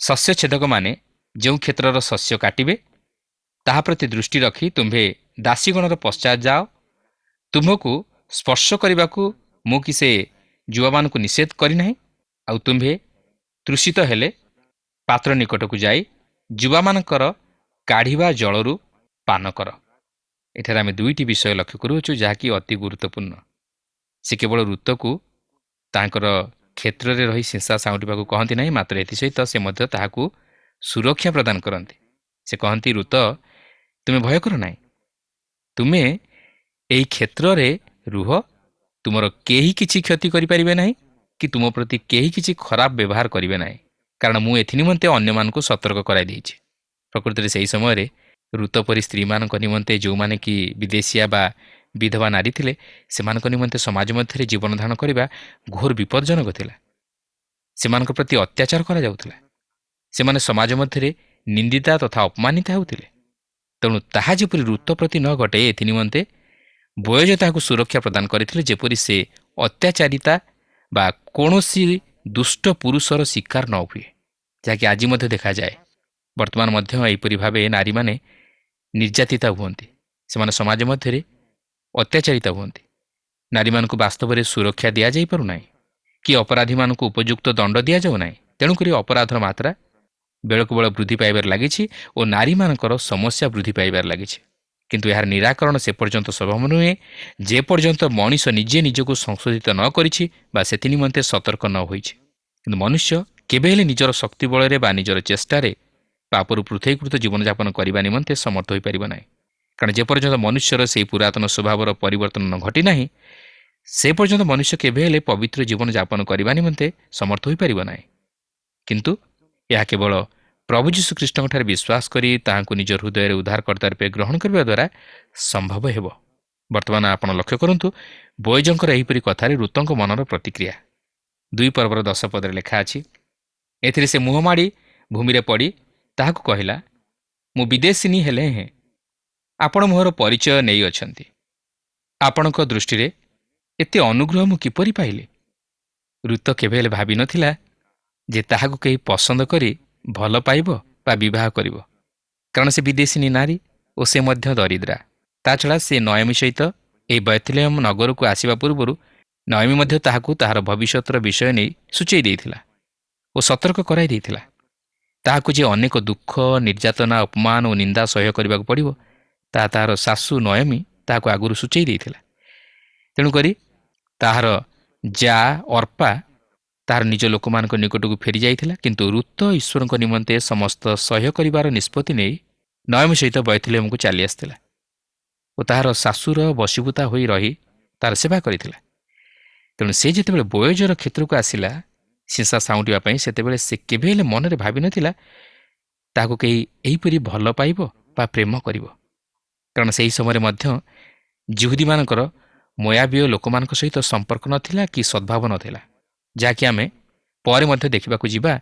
ଶସ୍ୟ ଛେଦକମାନେ ଯେଉଁ କ୍ଷେତ୍ରର ଶସ୍ୟ କାଟିବେ ତାହା ପ୍ରତି ଦୃଷ୍ଟି ରଖି ତୁମ୍ଭେ ଦାସୀଗଣର ପଶ୍ଚାତ୍ ଯାଅ। ତୁମ୍ଭକୁ ସ୍ପର୍ଶ କରିବାକୁ ମୁଁ କି ସେ ଯୁବାମାନଙ୍କୁ ନିଷେଧ କରିନାହିଁ। ଆଉ ତୁମ୍ଭେ ତୃଷିତ ହେଲେ ପାତ୍ର ନିକଟକୁ ଯାଇ ଯୁବାମାନଙ୍କର କାଢ଼ିବା ଜଳରୁ ପାନ କର। ଏଠାରେ ଆମେ 2ଟି ବିଷୟ ଲକ୍ଷ୍ୟ କରୁଅଛୁ, ଯାହାକି ଅତି ଗୁରୁତ୍ୱପୂର୍ଣ୍ଣ। ସେ କେବଳ ଋତୁକୁ ତାଙ୍କର କ୍ଷେତ୍ରରେ ରହି ସିଂସା ସାଉଁଟିବାକୁ କହନ୍ତି ନାହିଁ, ମାତ୍ର ଏଥିସହିତ ସେ ମଧ୍ୟ ତାହାକୁ ସୁରକ୍ଷା ପ୍ରଦାନ କରନ୍ତି। ସେ କହନ୍ତି, ଋତ ତୁମେ ଭୟ କର ନାହିଁ, ତୁମେ ଏହି କ୍ଷେତ୍ରରେ ରୁହ, ତୁମର କେହି କିଛି କ୍ଷତି କରିପାରିବେ ନାହିଁ କି ତୁମ ପ୍ରତି କେହି କିଛି ଖରାପ ବ୍ୟବହାର କରିବେ ନାହିଁ, କାରଣ ମୁଁ ଏଥି ନିମନ୍ତେ ଅନ୍ୟମାନଙ୍କୁ ସତର୍କ କରାଇ ଦେଇଛି। ପ୍ରକୃତରେ ସେହି ସମୟରେ ଋତ ପରି ସ୍ତ୍ରୀମାନଙ୍କ ନିମନ୍ତେ ଯେଉଁମାନେ କି ବିଦେଶିଆ ବା ବିଧବା ନାରୀ ଥିଲେ, ସେମାନଙ୍କ ନିମନ୍ତେ ସମାଜ ମଧ୍ୟରେ ଜୀବନ ଧାରଣ କରିବା ଘୋର ବିପଜ୍ଜନକ ଥିଲା। ସେମାନଙ୍କ ପ୍ରତି ଅତ୍ୟାଚାର କରାଯାଉଥିଲା। ସେମାନେ ସମାଜ ମଧ୍ୟରେ ନିନ୍ଦିତା ତଥା ଅପମାନିତ ହେଉଥିଲେ। ତେଣୁ ତାହା ଯେପରି ଋତ ପ୍ରତି ନ ଘଟେ, ଏଥି ନିମନ୍ତେ ବୟୋଜ ତାହାକୁ ସୁରକ୍ଷା ପ୍ରଦାନ କରିଥିଲେ, ଯେପରି ସେ ଅତ୍ୟାଚାରିତା ବା କୌଣସି ଦୁଷ୍ଟ ପୁରୁଷର ଶିକାର ନ ହୁଏ, ଯାହାକି ଆଜି ମଧ୍ୟ ଦେଖାଯାଏ। ବର୍ତ୍ତମାନ ମଧ୍ୟ ଏହିପରି ଭାବେ ନାରୀମାନେ ନିର୍ଯାତିତା ହୁଅନ୍ତି, ସେମାନେ ସମାଜ ମଧ୍ୟରେ ଅତ୍ୟାଚାରିତା ହୁଅନ୍ତି। ନାରୀମାନଙ୍କୁ ବାସ୍ତବରେ ସୁରକ୍ଷା ଦିଆଯାଇପାରୁନାହିଁ କି ଅପରାଧୀମାନଙ୍କୁ ଉପଯୁକ୍ତ ଦଣ୍ଡ ଦିଆଯାଉ ନାହିଁ। ତେଣୁକରି ଅପରାଧର ମାତ୍ରା ବେଳକୁ ବେଳ ବୃଦ୍ଧି ପାଇବାରେ ଲାଗିଛି ଓ ନାରୀମାନଙ୍କର ସମସ୍ୟା ବୃଦ୍ଧି ପାଇବାରେ ଲାଗିଛି। କିନ୍ତୁ ଏହାର ନିରାକରଣ ସେ ପର୍ଯ୍ୟନ୍ତ ସମ୍ଭବ ନୁହେଁ ଯେପର୍ଯ୍ୟନ୍ତ ମଣିଷ ନିଜେ ନିଜକୁ ସଂଶୋଧିତ ନ କରିଛି ବା ସେଥି ନିମନ୍ତେ ସତର୍କ ନ ହୋଇଛି। କିନ୍ତୁ ମନୁଷ୍ୟ କେବେ ହେଲେ ନିଜର ଶକ୍ତି ବଳରେ ବା ନିଜର ଚେଷ୍ଟାରେ ପାପରୁ ପୃଥକୀକୃତ ଜୀବନଯାପନ କରିବା ନିମନ୍ତେ ସମର୍ଥ ହୋଇପାରିବ ନାହିଁ। କାରଣ ଯେପର୍ଯ୍ୟନ୍ତ ମନୁଷ୍ୟର ସେହି ପୁରାତନ ସ୍ୱଭାବର ପରିବର୍ତ୍ତନ ନ ଘଟି ନାହିଁ, ସେ ପର୍ଯ୍ୟନ୍ତ ମନୁଷ୍ୟ କେବେ ହେଲେ ପବିତ୍ର ଜୀବନଯାପନ କରିବା ନିମନ୍ତେ ସମର୍ଥ ହୋଇପାରିବ ନାହିଁ। କିନ୍ତୁ ଏହା କେବଳ ପ୍ରଭୁ ଯୀଶୁଖ୍ରୀଷ୍ଟଙ୍କଠାରେ ବିଶ୍ୱାସ କରି ତାହାଙ୍କୁ ନିଜ ହୃଦୟରେ ଉଦ୍ଧାରକର୍ତ୍ତା ରୂପେ ଗ୍ରହଣ କରିବା ଦ୍ୱାରା ସମ୍ଭବ ହେବ। ବର୍ତ୍ତମାନ ଆପଣ ଲକ୍ଷ୍ୟ କରନ୍ତୁ, ବୟୋଜଙ୍କର ଏହିପରି କଥାରେ ଋତଙ୍କ ମନର ପ୍ରତିକ୍ରିୟା। 2 ପର୍ବର 10 ପଦରେ ଲେଖା ଅଛି, ଏଥିରେ ସେ ମୁହଁ ମାଡ଼ି ଭୂମିରେ ପଡ଼ି ତାହାକୁ କହିଲା, ମୁଁ ବିଦେଶିନୀ ହେଲେ ହେଁ ଆପଣ ମୋର ପରିଚୟ ନେଇଅଛନ୍ତି। ଆପଣଙ୍କ ଦୃଷ୍ଟିରେ ଏତେ ଅନୁଗ୍ରହ ମୁଁ କିପରି ପାଇଲି? ଋତ କେବେ ହେଲେ ଭାବିନଥିଲା ଯେ ତାହାକୁ କେହି ପସନ୍ଦ କରି ଭଲ ପାଇବ ବା ବିବାହ କରିବ, କାରଣ ସେ ବିଦେଶିନୀ ନାରୀ ଓ ସେ ମଧ୍ୟ ଦରିଦ୍ରା। ତା ଛଡ଼ା ସେ ନୟମୀ ସହିତ ଏହି ବେଥଲେହେମ୍ ନଗରକୁ ଆସିବା ପୂର୍ବରୁ ନୟମୀ ମଧ୍ୟ ତାହାକୁ ତାହାର ଭବିଷ୍ୟତର ବିଷୟ ନେଇ ସୂଚାଇ ଦେଇଥିଲା ଓ ସତର୍କ କରାଇ ଦେଇଥିଲା। ତାହାକୁ ଯେ ଅନେକ ଦୁଃଖ, ନିର୍ଯାତନା, ଅପମାନ ଓ ନିନ୍ଦା ସହ୍ୟ କରିବାକୁ ପଡ଼ିବ, ତାହା ତାହାର ଶାଶୁ ନୟମୀ ତାହାକୁ ଆଗରୁ ସୂଚାଇ ଦେଇଥିଲା। ତେଣୁକରି ତାହାର ଯା ଅର୍ପା ତାହାର ନିଜ ଲୋକମାନଙ୍କ ନିକଟକୁ ଫେରିଯାଇଥିଲା। କିନ୍ତୁ ଋତ ଈଶ୍ୱରଙ୍କ ନିମନ୍ତେ ସମସ୍ତ ସହ୍ୟ କରିବାର ନିଷ୍ପତ୍ତି ନେଇ ନୟମୀ ସହିତ ବେଥଲେହେମ୍‌କୁ ଚାଲି ଆସିଥିଲା ଓ ତାହାର ଶାଶୁର ବଶୀଭୂତା ହୋଇ ରହି ତାହାର ସେବା କରିଥିଲା। ତେଣୁ ସେ ଯେତେବେଳେ ବୟୋଜର କ୍ଷେତ୍ରକୁ ଆସିଲା ସିଂସା ସାଉଁଟିବା ପାଇଁ, ସେତେବେଳେ ସେ କେବେ ହେଲେ ମନରେ ଭାବିନଥିଲା ତାହାକୁ କେହି ଏହିପରି ଭଲ ପାଇବ ବା ପ୍ରେମ କରିବ। କାରଣ ସେହି ସମୟରେ ମଧ୍ୟ ଯିହୁଦୀମାନଙ୍କର ମୋୟାବୀୟ ଲୋକମାନଙ୍କ ସହିତ ସମ୍ପର୍କ ନଥିଲା କି ସଦ୍ଭାବ ନଥିଲା, ଯାହାକି ଆମେ ପରେ ମଧ୍ୟ ଦେଖିବାକୁ ଯିବା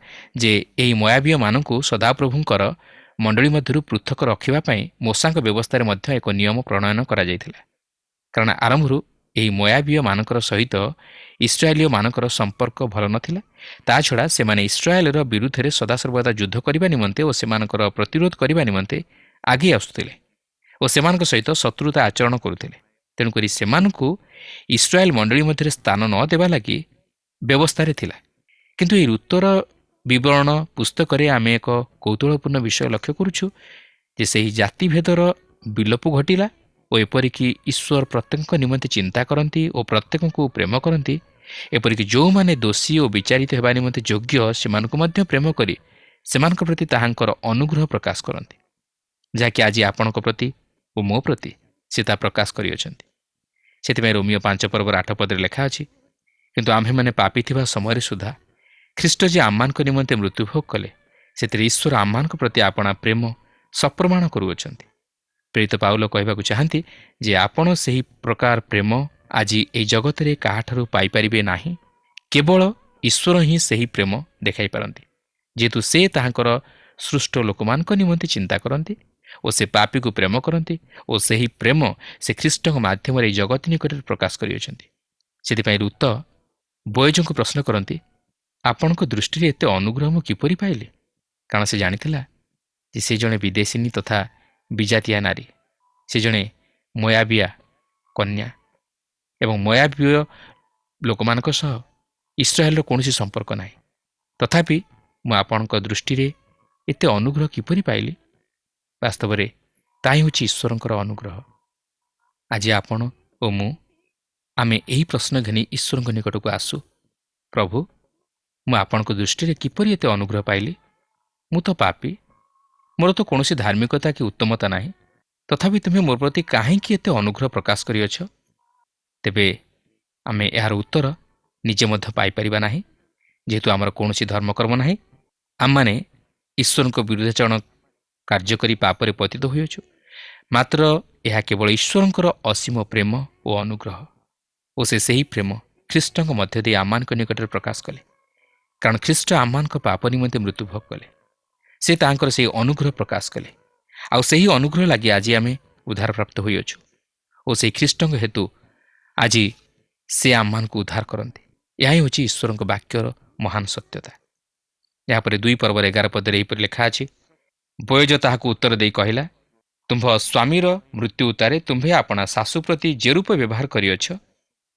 ଯେ ଏହି ମୋୟାବୀୟମାନଙ୍କୁ ସଦାପ୍ରଭୁଙ୍କର ମଣ୍ଡଳୀ ମଧ୍ୟରୁ ପୃଥକ ରଖିବା ପାଇଁ ମୋଶାଙ୍କ ବ୍ୟବସ୍ଥାରେ ମଧ୍ୟ ଏକ ନିୟମ ପ୍ରଣୟନ କରାଯାଇଥିଲା। କାରଣ ଆରମ୍ଭରୁ ଏହି ମୋୟାବୀୟମାନଙ୍କର ସହିତ ଇସ୍ରାଏଲୀୟମାନଙ୍କର ସମ୍ପର୍କ ଭଲ ନଥିଲା। ତା ଛଡ଼ା ସେମାନେ ଇସ୍ରାଏଲର ବିରୁଦ୍ଧରେ ସଦାସର୍ବଦା ଯୁଦ୍ଧ କରିବା ନିମନ୍ତେ ଓ ସେମାନଙ୍କର ପ୍ରତିରୋଧ କରିବା ନିମନ୍ତେ ଆଗେଇ ଆସୁଥିଲେ ଓ ସେମାନଙ୍କ ସହିତ ଶତ୍ରୁତା ଆଚରଣ କରୁଥିଲେ। ତେଣୁକରି ସେମାନଙ୍କୁ ଇସ୍ରାଏଲ ମଣ୍ଡଳୀ ମଧ୍ୟରେ ସ୍ଥାନ ନ ଦେବା ଲାଗି ବ୍ୟବସ୍ଥାରେ ଥିଲା। କିନ୍ତୁ ଏହି ଋତୁର ବିବରଣ ପୁସ୍ତକରେ ଆମେ ଏକ କୌତୁହଳପୂର୍ଣ୍ଣ ବିଷୟ ଲକ୍ଷ୍ୟ କରୁଛୁ ଯେ ସେହି ଜାତିଭେଦର ବିଲୋପ ଘଟିଲା ଓ ଏପରିକି ଈଶ୍ୱର ପ୍ରତ୍ୟେକଙ୍କ ନିମନ୍ତେ ଚିନ୍ତା କରନ୍ତି ଓ ପ୍ରତ୍ୟେକଙ୍କୁ ପ୍ରେମ କରନ୍ତି। ଏପରିକି ଯେଉଁମାନେ ଦୋଷୀ ଓ ବିଚାରିତ ହେବା ନିମନ୍ତେ ଯୋଗ୍ୟ, ସେମାନଙ୍କୁ ମଧ୍ୟ ପ୍ରେମ କରି ସେମାନଙ୍କ ପ୍ରତି ତାହାଙ୍କର ଅନୁଗ୍ରହ ପ୍ରକାଶ କରନ୍ତି, ଯାହାକି ଆଜି ଆପଣଙ୍କ ପ୍ରତି ଓ ମୋ ପ୍ରତି ସେ ତାହା ପ୍ରକାଶ କରିଅଛନ୍ତି। ସେଥିପାଇଁ ରୋମିଓ 5 ପର୍ବର 8 ପଦରେ ଲେଖା ଅଛି, କିନ୍ତୁ ଆମ୍ଭେମାନେ ପାପୀ ଥିବା ସମୟରେ ସୁଦ୍ଧା ଖ୍ରୀଷ୍ଟ ଯେ ଆମମାନଙ୍କ ନିମନ୍ତେ ମୃତ୍ୟୁଭୋଗ କଲେ, ସେଥିରେ ଈଶ୍ୱର ଆମମାନଙ୍କ ପ୍ରତି ଆପଣା ପ୍ରେମ ସପ୍ରମାଣ କରୁଅଛନ୍ତି। ପ୍ରେରିତ ପାଉଲ କହିବାକୁ ଚାହାନ୍ତି ଯେ ଆପଣ ସେହି ପ୍ରକାର ପ୍ରେମ ଆଜି ଏହି ଜଗତରେ କାହାଠାରୁ ପାଇପାରିବେ ନାହିଁ। କେବଳ ଈଶ୍ୱର ହିଁ ସେହି ପ୍ରେମ ଦେଖାଇ ପାରନ୍ତି, ଯେହେତୁ ସେ ତାହାଙ୍କର ସୃଷ୍ଟ ଲୋକମାନଙ୍କ ନିମନ୍ତେ ଚିନ୍ତା କରନ୍ତି ଓ ସେ ପାପୀକୁ ପ୍ରେମ କରନ୍ତି ଓ ସେହି ପ୍ରେମ ସେ ଖ୍ରୀଷ୍ଟଙ୍କ ମାଧ୍ୟମରେ ଏହି ଜଗତ ନିକଟରେ ପ୍ରକାଶ କରିଅଛନ୍ତି। ସେଥିପାଇଁ ରୁତ ବୋୟଜଙ୍କୁ ପ୍ରଶ୍ନ କରନ୍ତି, ଆପଣଙ୍କ ଦୃଷ୍ଟିରେ ଏତେ ଅନୁଗ୍ରହ ମୁଁ କିପରି ପାଇଲି? କାରଣ ସେ ଜାଣିଥିଲା ଯେ ସେ ଜଣେ ବିଦେଶିନୀ ତଥା ବିଜାତିଆ ନାରୀ, ସେ ଜଣେ ମୋୟାବିଆ କନ୍ୟା ଏବଂ ମୋୟାବୀୟ ଲୋକମାନଙ୍କ ସହ ଇସ୍ରାଏଲର କୌଣସି ସମ୍ପର୍କ ନାହିଁ। ତଥାପି ମୁଁ ଆପଣଙ୍କ ଦୃଷ୍ଟିରେ ଏତେ ଅନୁଗ୍ରହ କିପରି ପାଇଲି? ବାସ୍ତବରେ ତାହା ହେଉଛି ଈଶ୍ୱରଙ୍କର ଅନୁଗ୍ରହ। ଆଜି ଆପଣ ଓ ଆମେ ଏହି ପ୍ରଶ୍ନ ଘେନି ଈଶ୍ୱରଙ୍କ ନିକଟକୁ ଆସୁ, ପ୍ରଭୁ, ମୁଁ ଆପଣଙ୍କ ଦୃଷ୍ଟିରେ କିପରି ଏତେ ଅନୁଗ୍ରହ ପାଇଲି? ମୁଁ ତ ପାପୀ, ମୋର ତ କୌଣସି ଧାର୍ମିକତା କି ଉତ୍ତମତା ନାହିଁ, ତଥାପି ତୁମେ ମୋ ପ୍ରତି କାହିଁକି ଏତେ ଅନୁଗ୍ରହ ପ୍ରକାଶ କରିଅଛ? ତେବେ ଆମେ ଏହାର ଉତ୍ତର ନିଜେ ମଧ୍ୟ ପାଇପାରିବା ନାହିଁ, ଯେହେତୁ ଆମର କୌଣସି ଧର୍ମକର୍ମ ନାହିଁ। ଆମମାନେ ଈଶ୍ୱରଙ୍କ ବିରୁଦ୍ଧାଚରଣ କାର୍ଯ୍ୟ କରି ପାପରେ ପତିତ ହୋଇଅଛୁ। ମାତ୍ର ଏହା କେବଳ ଈଶ୍ୱରଙ୍କର ଅସୀମ ପ୍ରେମ ଓ ଅନୁଗ୍ରହ, ଓ ସେ ସେହି ପ୍ରେମ ଖ୍ରୀଷ୍ଟଙ୍କ ମଧ୍ୟ ଦେଇ ଆମମାନଙ୍କ ନିକଟରେ ପ୍ରକାଶ କଲେ। କାରଣ ଖ୍ରୀଷ୍ଟ ଆମମାନଙ୍କ ପାପ ନିମନ୍ତେ ମୃତ୍ୟୁଭୋଗ କଲେ, ସେ ତାଙ୍କର ସେହି ଅନୁଗ୍ରହ ପ୍ରକାଶ କଲେ, ଆଉ ସେହି ଅନୁଗ୍ରହ ଲାଗି ଆଜି ଆମେ ଉଦ୍ଧାରପ୍ରାପ୍ତ ହୋଇଅଛୁ ଓ ସେହି ଖ୍ରୀଷ୍ଟଙ୍କ ହେତୁ ଆଜି ସେ ଆମମାନଙ୍କୁ ଉଦ୍ଧାର କରନ୍ତି। ଏହା ହିଁ ହେଉଛି ଈଶ୍ୱରଙ୍କ ବାକ୍ୟର ମହାନ ସତ୍ୟତା। ଏହାପରେ 2:11 ଏହିପରି ଲେଖା ଅଛି, ବୋୟଜ ତାହାକୁ ଉତ୍ତର ଦେଇ କହିଲା, ତୁମ୍ଭ ସ୍ୱାମୀର ମୃତ୍ୟୁ ଉତ୍ତାରେ ତୁମ୍ଭେ ଆପଣା ଶାଶୁ ପ୍ରତି ଯେ ରୂପ ବ୍ୟବହାର କରିଅଛ,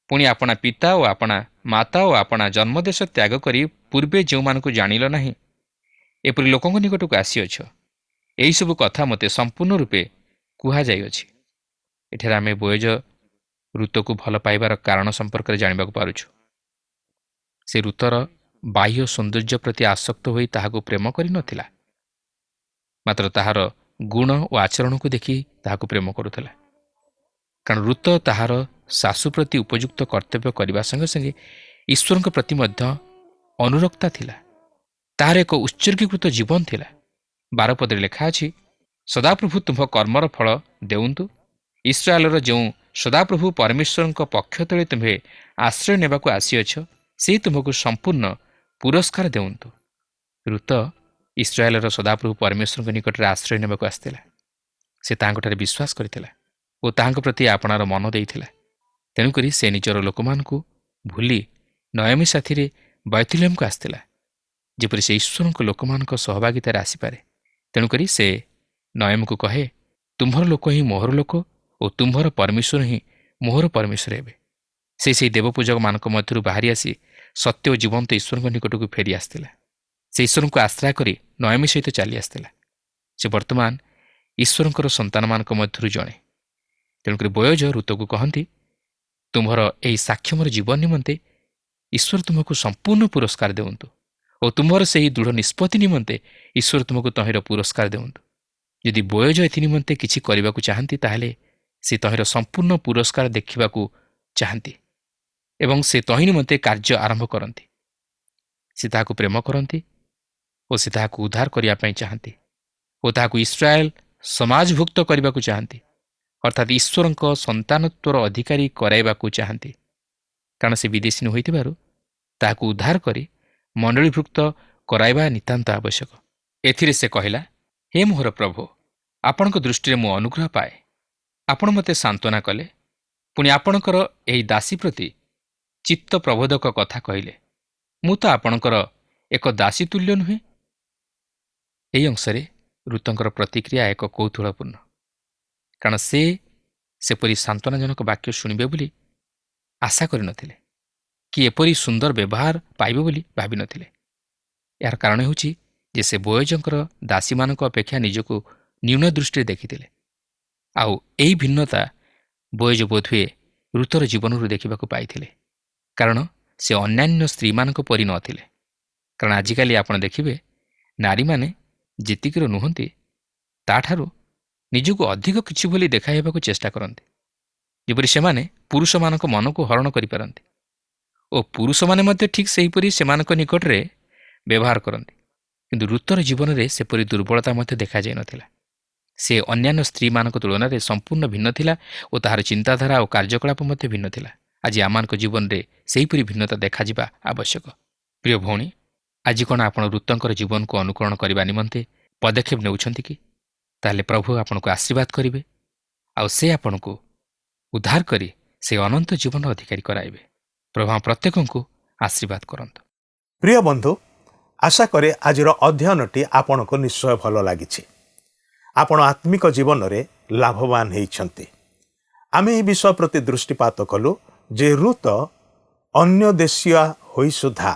ପୁଣି ଆପଣା ପିତା ଓ ଆପଣା ମାତା ଓ ଆପଣା ଜନ୍ମଦେଶ ତ୍ୟାଗ କରି ପୂର୍ବେ ଯେଉଁମାନଙ୍କୁ ଜାଣିଲ ନାହିଁ, ଏପରି ଲୋକଙ୍କ ନିକଟକୁ ଆସିଅଛ। ଏହିସବୁ କଥା ମୋତେ ସମ୍ପୂର୍ଣ୍ଣ ରୂପେ କୁହାଯାଇଅଛି। ଏଠାରେ ଆମେ ବୋୟଜ ଋତୁକୁ ଭଲ ପାଇବାର କାରଣ ସମ୍ପର୍କରେ ଜାଣିବାକୁ ପାରୁଛୁ। ସେ ଋତୁର ବାହ୍ୟ ସୌନ୍ଦର୍ଯ୍ୟ ପ୍ରତି ଆସକ୍ତ ହୋଇ ତାହାକୁ ପ୍ରେମ କରିନଥିଲା, ମାତ୍ର ତାହାର ଗୁଣ ଓ ଆଚରଣକୁ ଦେଖି ତାହାକୁ ପ୍ରେମ କରୁଥିଲା। କାରଣ ଋତ ତାହାର ଶାଶୁ ପ୍ରତି ଉପଯୁକ୍ତ କର୍ତ୍ତବ୍ୟ କରିବା ସଙ୍ଗେ ସଙ୍ଗେ ଈଶ୍ୱରଙ୍କ ପ୍ରତି ମଧ୍ୟ ଅନୁରକ୍ତା ଥିଲା। ତାହାର ଏକ ଉତ୍ସର୍ଗୀକୃତ ଜୀବନ ଥିଲା। 12 ଲେଖା ଅଛି, ସଦାପ୍ରଭୁ ତୁମ୍ଭ କର୍ମର ଫଳ ଦେଉନ୍ତୁ। ଇସ୍ରାଏଲର ଯେଉଁ ସଦାପ୍ରଭୁ ପରମେଶ୍ୱରଙ୍କ ପକ୍ଷ ତଳେ ତୁମ୍ଭେ ଆଶ୍ରୟ ନେବାକୁ ଆସିଅଛ, ସେ ତୁମକୁ ସମ୍ପୂର୍ଣ୍ଣ ପୁରସ୍କାର ଦେଉନ୍ତୁ। ଋତ ଇସ୍ରାଏଲର ସଦାପ୍ରଭୁ ପରମେଶ୍ୱରଙ୍କ ନିକଟରେ ଆଶ୍ରୟ ନେବାକୁ ଆସିଥିଲା। ସେ ତାହାଙ୍କଠାରେ ବିଶ୍ୱାସ କରିଥିଲା ଓ ତାହାଙ୍କ ପ୍ରତି ଆପଣାର ମନ ଦେଇଥିଲା। ତେଣୁକରି ସେ ନିଜର ଲୋକମାନଙ୍କୁ ଭୁଲି ନୟମୀ ସାଥିରେ ବୈଥଲେହେମକୁ ଆସିଥିଲା, ଯେପରି ସେ ଈଶ୍ୱରଙ୍କ ଲୋକମାନଙ୍କ ସହଭାଗିତାରେ ଆସିପାରେ। ତେଣୁକରି ସେ ନୟମୀକୁ କହେ, ତୁମ୍ଭର ଲୋକ ହିଁ ମୋହର ଲୋକ ଓ ତୁମ୍ଭର ପରମେଶ୍ୱର ହିଁ ମୋହର ପରମେଶ୍ୱର ହେବେ। ସେ ସେହି ଦେବପୂଜକମାନଙ୍କ ମଧ୍ୟରୁ ବାହାରି ଆସି ସତ୍ୟ ଓ ଜୀବନ୍ତ ଈଶ୍ୱରଙ୍କ ନିକଟକୁ ଫେରି ଆସିଥିଲା। ସେ ଈଶ୍ୱରଙ୍କୁ ଆଶ୍ରୟ କରି ନୟମୀ ସହିତ ଚାଲି ଆସିଥିଲା। ସେ ବର୍ତ୍ତମାନ ଈଶ୍ୱରଙ୍କର ସନ୍ତାନମାନଙ୍କ ମଧ୍ୟରୁ ଜଣେ। ତେଣୁକରି ବୋୟଜ ଋତୁକୁ କହନ୍ତି, ତୁମ୍ଭର ଏହି ସାକ୍ଷମର ଜୀବନ ନିମନ୍ତେ ଈଶ୍ୱର ତୁମକୁ ସମ୍ପୂର୍ଣ୍ଣ ପୁରସ୍କାର ଦେଉନ୍ତୁ ଓ ତୁମ୍ଭର ସେହି ଦୃଢ଼ ନିଷ୍ପତ୍ତି ନିମନ୍ତେ ଈଶ୍ୱର ତୁମକୁ ତହିଁର ପୁରସ୍କାର ଦେଉନ୍ତୁ। ଯଦି ବୋୟଜ ଏଥି ନିମନ୍ତେ କିଛି କରିବାକୁ ଚାହାନ୍ତି, ତାହେଲେ ସେ ତହିଁର ସମ୍ପୂର୍ଣ୍ଣ ପୁରସ୍କାର ଦେଖିବାକୁ ଚାହାନ୍ତି ଏବଂ ସେ ତହିଁ ନିମନ୍ତେ କାର୍ଯ୍ୟ ଆରମ୍ଭ କରନ୍ତି। ସେ ତାହାକୁ ପ୍ରେମ କରନ୍ତି ଓ ସେ ତାହାକୁ ଉଦ୍ଧାର କରିବା ପାଇଁ ଚାହାନ୍ତି ଓ ତାହାକୁ ଇସ୍ରାଏଲ ସମାଜଭୁକ୍ତ କରିବାକୁ ଚାହାନ୍ତି, ଅର୍ଥାତ୍ ଈଶ୍ୱରଙ୍କ ସନ୍ତାନତ୍ୱର ଅଧିକାରୀ କରାଇବାକୁ ଚାହାନ୍ତି। କାରଣ ସେ ବିଦେଶୀ ହୋଇଥିବାରୁ ତାହାକୁ ଉଦ୍ଧାର କରି ମଣ୍ଡଳୀଭୁକ୍ତ କରାଇବା ନିତାନ୍ତ ଆବଶ୍ୟକ। ଏଥିରେ ସେ କହିଲା, ହେ ମୋହର ପ୍ରଭୁ, ଆପଣଙ୍କ ଦୃଷ୍ଟିରେ ମୁଁ ଅନୁଗ୍ରହ ପାଏ। ଆପଣ ମୋତେ ସାନ୍ତ୍ୱନା କଲେ, ପୁଣି ଆପଣଙ୍କର ଏହି ଦାସୀ ପ୍ରତି ଚିତ୍ତ ପ୍ରବୋଧକ କଥା କହିଲେ। ମୁଁ ତ ଆପଣଙ୍କର ଏକ ଦାସୀ ତୁଲ୍ୟ ନୁହେଁ। ଏହି ଅଂଶରେ ଋତୁଙ୍କର ପ୍ରତିକ୍ରିୟା ଏକ କୌତୂହଳପୂର୍ଣ୍ଣ, କାରଣ ସେ ସେପରି ସାନ୍ତ୍ୱନାଜନକ ବାକ୍ୟ ଶୁଣିବେ ବୋଲି ଆଶା କରିନଥିଲେ କି ଏପରି ସୁନ୍ଦର ବ୍ୟବହାର ପାଇବେ ବୋଲି ଭାବିନଥିଲେ। ଏହାର କାରଣ ହେଉଛି ଯେ ସେ ବୋୟଜଙ୍କର ଦାସୀମାନଙ୍କ ଅପେକ୍ଷା ନିଜକୁ ନ୍ୟୁନ ଦୃଷ୍ଟିରେ ଦେଖିଥିଲେ। ଆଉ ଏହି ଭିନ୍ନତା ବୋୟଜ ବୋଧହୁଏ ଋତୁର ଜୀବନରୁ ଦେଖିବାକୁ ପାଇଥିଲେ, କାରଣ ସେ ଅନ୍ୟାନ୍ୟ ସ୍ତ୍ରୀମାନଙ୍କ ପରି ନଥିଲେ। କାରଣ ଆଜିକାଲି ଆପଣ ଦେଖିବେ, ନାରୀମାନେ ଯେତିକିର ନୁହନ୍ତି ତାଠାରୁ ନିଜକୁ ଅଧିକ କିଛି ବୋଲି ଦେଖାଇବାକୁ ଚେଷ୍ଟା କରନ୍ତି, ଯେପରି ସେମାନେ ପୁରୁଷମାନଙ୍କ ମନକୁ ହରଣ କରିପାରନ୍ତି ଓ ପୁରୁଷମାନେ ମଧ୍ୟ ଠିକ୍ ସେହିପରି ସେମାନଙ୍କ ନିକଟରେ ବ୍ୟବହାର କରନ୍ତି। କିନ୍ତୁ ଋତୁର ଜୀବନରେ ସେପରି ଦୁର୍ବଳତା ମଧ୍ୟ ଦେଖାଯାଇନଥିଲା। ସେ ଅନ୍ୟାନ୍ୟ ସ୍ତ୍ରୀମାନଙ୍କ ତୁଳନାରେ ସମ୍ପୂର୍ଣ୍ଣ ଭିନ୍ନ ଥିଲା ଓ ତାହାର ଚିନ୍ତାଧାରା ଓ କାର୍ଯ୍ୟକଳାପ ମଧ୍ୟ ଭିନ୍ନ ଥିଲା। ଆଜି ଆମମାନଙ୍କ ଜୀବନରେ ସେହିପରି ଭିନ୍ନତା ଦେଖାଯିବା ଆବଶ୍ୟକ। ପ୍ରିୟ ଭଉଣୀ, ଆଜି କ'ଣ ଆପଣ ଋତୁଙ୍କର ଜୀବନକୁ ଅନୁକରଣ କରିବା ନିମନ୍ତେ ପଦକ୍ଷେପ ନେଉଛନ୍ତି କି ତାହେଲେ ପ୍ରଭୁ ଆପଣଙ୍କୁ ଆଶୀର୍ବାଦ କରିବେ ଆଉ ସେ ଆପଣଙ୍କୁ ଉଦ୍ଧାର କରି ସେ ଅନନ୍ତ ଜୀବନ ଅଧିକାରୀ କରାଇବେ। ପ୍ରଭୁ ଆମ ପ୍ରତ୍ୟେକଙ୍କୁ ଆଶୀର୍ବାଦ କରନ୍ତୁ। ପ୍ରିୟ ବନ୍ଧୁ, ଆଶା କରେ ଆଜିର ଅଧ୍ୟୟନଟି ଆପଣଙ୍କୁ ନିଶ୍ଚୟ ଭଲ ଲାଗିଛି। ଆପଣ ଆତ୍ମିକ ଜୀବନରେ ଲାଭବାନ ହୋଇଛନ୍ତି। ଆମେ ଏହି ବିଷୟ ପ୍ରତି ଦୃଷ୍ଟିପାତ କଲୁ ଯେ ରୁତ ଅନ୍ୟ ଦେଶୀୟ ହୋଇ ସୁଦ୍ଧା